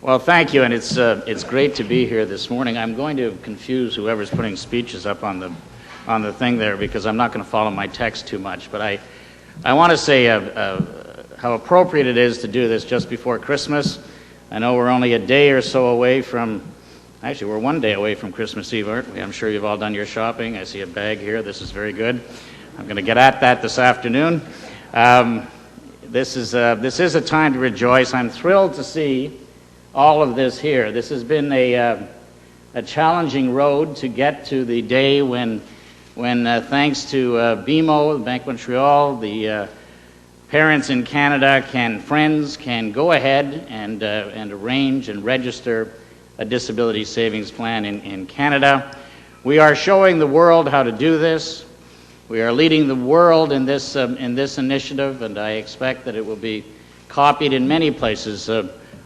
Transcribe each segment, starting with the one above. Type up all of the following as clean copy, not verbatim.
Well, thank you, and it's great to be here this morning. I'm going to confuse whoever's putting speeches up on the thing there because I'm not going to follow my text too much. But I want to say how appropriate it is to do this just before Christmas. I know we're only a day or so away from, actually we're 1 day away from Christmas Eve, aren't we? I'm sure you've all done your shopping. I see a bag here. This is very good. I'm going to get at that this afternoon. This is a time to rejoice. I'm thrilled to see all of this here. This has been a challenging road to get to the day when thanks to BMO, the Bank of Montreal, the parents in Canada friends can go ahead and arrange and register a disability savings plan in Canada. We are showing the world how to do this. We are leading the world in this initiative, and I expect that it will be copied in many places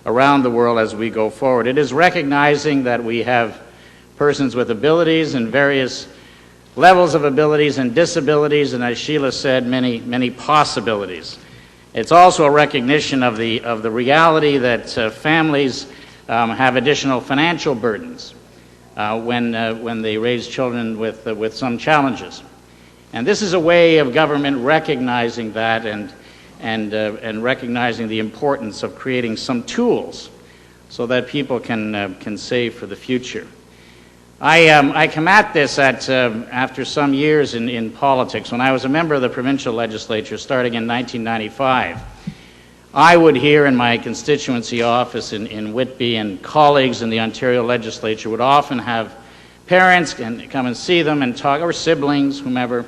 around the world as we go forward. It is recognizing that we have persons with abilities and various levels of abilities and disabilities, and as Sheila said, many possibilities. It's also a recognition of the reality that families have additional financial burdens when they raise children with some challenges. And this is a way of government recognizing that and recognizing the importance of creating some tools so that people can save for the future. I come at this after some years in politics. When I was a member of the provincial legislature starting in 1995, I would hear in my constituency office in Whitby, and colleagues in the Ontario legislature would often have parents come and see them and talk, or siblings, whomever,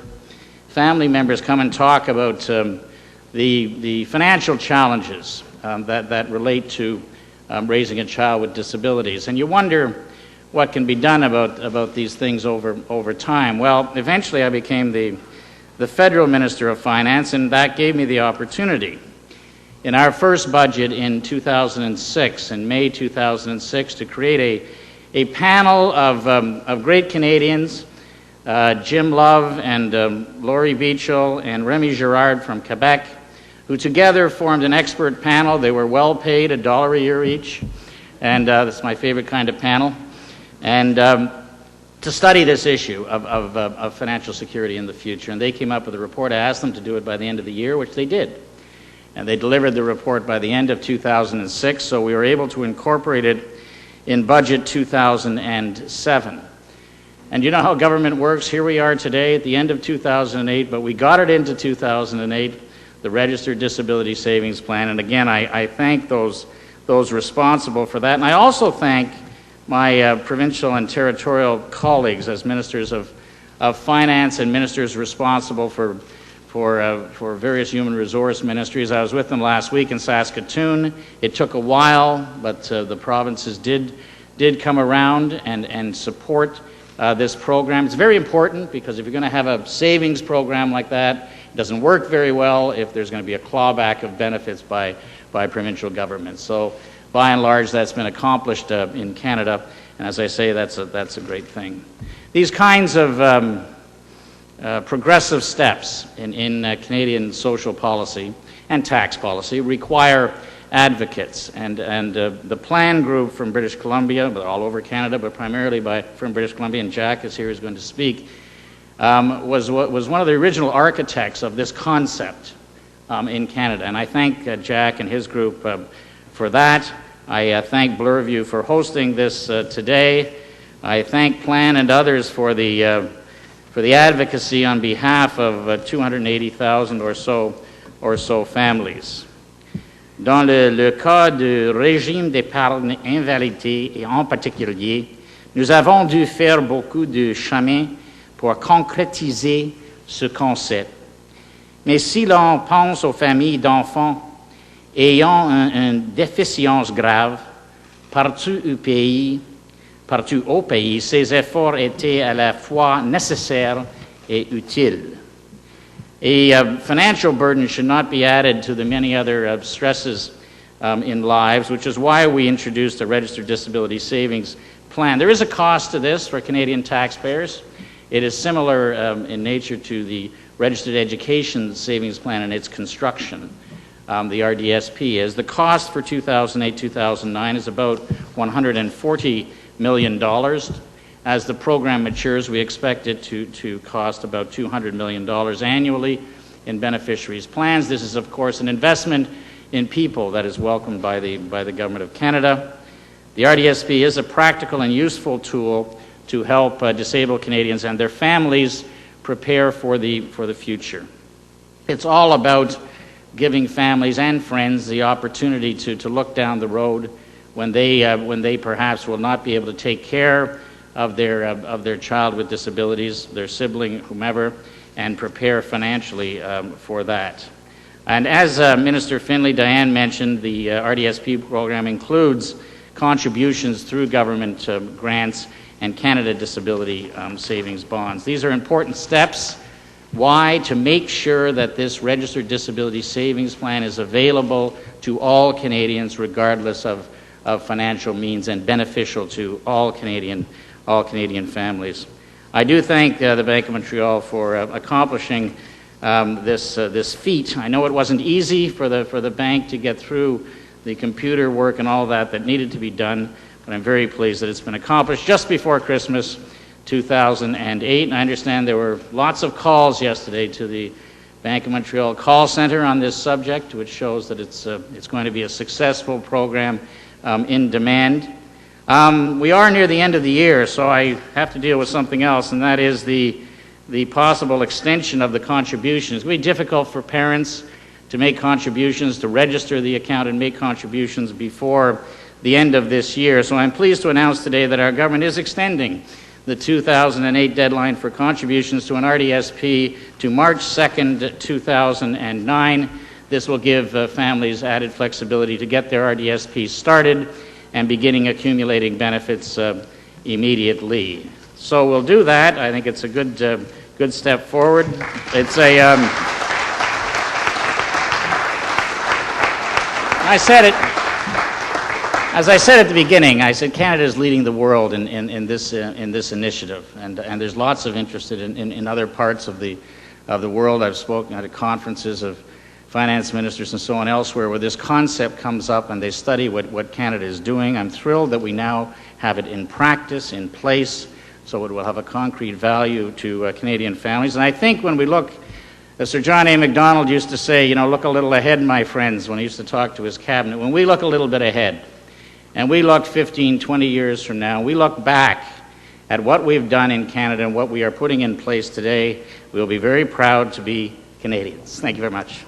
family members come and talk about the financial challenges that relate to raising a child with disabilities. And you wonder what can be done about these things over time. Well, eventually I became the federal Minister of Finance, and that gave me the opportunity in our first budget in 2006, in May 2006, to create a panel of great Canadians, Jim Love and Laurie Beachell and Remy Girard from Quebec, who together formed an expert panel. They were well paid, $1 a year each, and that's my favorite kind of panel, and to study this issue of financial security in the future. And they came up with a report. I asked them to do it by the end of the year, which they did. And they delivered the report by the end of 2006, so we were able to incorporate it in budget 2007. And you know how government works. Here we are today at the end of 2008, but we got it into 2008, the Registered Disability Savings Plan. And again, I thank those responsible for that. And I also thank my provincial and territorial colleagues as ministers of finance and ministers responsible for various human resource ministries. I was with them last week in Saskatoon. It took a while, but the provinces did come around and support this program. It's very important because if you're going to have a savings program like that, it doesn't work very well if there's going to be a clawback of benefits by provincial governments. So by and large, that's been accomplished in Canada, and as I say, that's a great thing. These kinds of progressive steps in Canadian social policy and tax policy require advocates, and the plan group from British Columbia, but all over Canada, but primarily from British Columbia, and Jack is here, who's going to speak, was one of the original architects of this concept in Canada. And I thank Jack and his group for that. I thank Blurview for hosting this today. I thank Plan and others for the advocacy on behalf of 280,000 or so families. Dans le cas du régime d'épargne invalidité et en particulier, nous avons dû faire beaucoup de chemin pour concrétiser ce concept. Mais si l'on pense aux familles d'enfants ayant une déficience grave, partout au pays, ces efforts étaient à la fois nécessaires et utiles. A financial burden should not be added to the many other stresses in lives, which is why we introduced a Registered Disability Savings Plan. There is a cost to this for Canadian taxpayers. It is similar in nature to the Registered Education Savings Plan in its construction. the RDSP is. The cost for 2008-2009 is about $140 million. As the program matures, we expect it to cost about $200 million annually in beneficiaries' plans. This is, of course, an investment in people that is welcomed by the Government of Canada. The RDSP is a practical and useful tool to help disabled Canadians and their families prepare for the future. It's all about giving families and friends the opportunity to look down the road when they perhaps will not be able to take care of their child with disabilities, their sibling, whomever, and prepare financially for that. And as Minister Finlay, Diane mentioned, the RDSP program includes contributions through government grants and Canada Disability Savings Bonds. These are important steps. Why? To make sure that this Registered Disability Savings Plan is available to all Canadians regardless of financial means and beneficial to all Canadian families. I do thank the Bank of Montreal for accomplishing this feat. I know it wasn't easy for the bank to get through the computer work and all that needed to be done, but I'm very pleased that it's been accomplished just before Christmas 2008. And I understand there were lots of calls yesterday to the Bank of Montreal call center on this subject, which shows that it's going to be a successful program in demand. We are near the end of the year, so I have to deal with something else, and that is the possible extension of the contributions. It's going to be difficult for parents to make contributions, to register the account and make contributions before the end of this year. So I'm pleased to announce today that our government is extending the 2008 deadline for contributions to an RDSP to March 2nd, 2009. This will give families added flexibility to get their RDSP started and beginning accumulating benefits immediately. So we'll do that. I think it's a good step forward. It's a as I said at the beginning, I said Canada is leading the world in this initiative, and there's lots of interest in other parts of the world. I've spoken at conferences of finance ministers and so on elsewhere where this concept comes up and they study what Canada is doing. I'm thrilled that we now have it in practice, in place, so it will have a concrete value to Canadian families. And I think when we look, as Sir John A. Macdonald used to say, look a little ahead, my friends, when he used to talk to his cabinet. When we look a little bit ahead, and we look 15, 20 years from now, we look back at what we've done in Canada and what we are putting in place today, we'll be very proud to be Canadians. Thank you very much.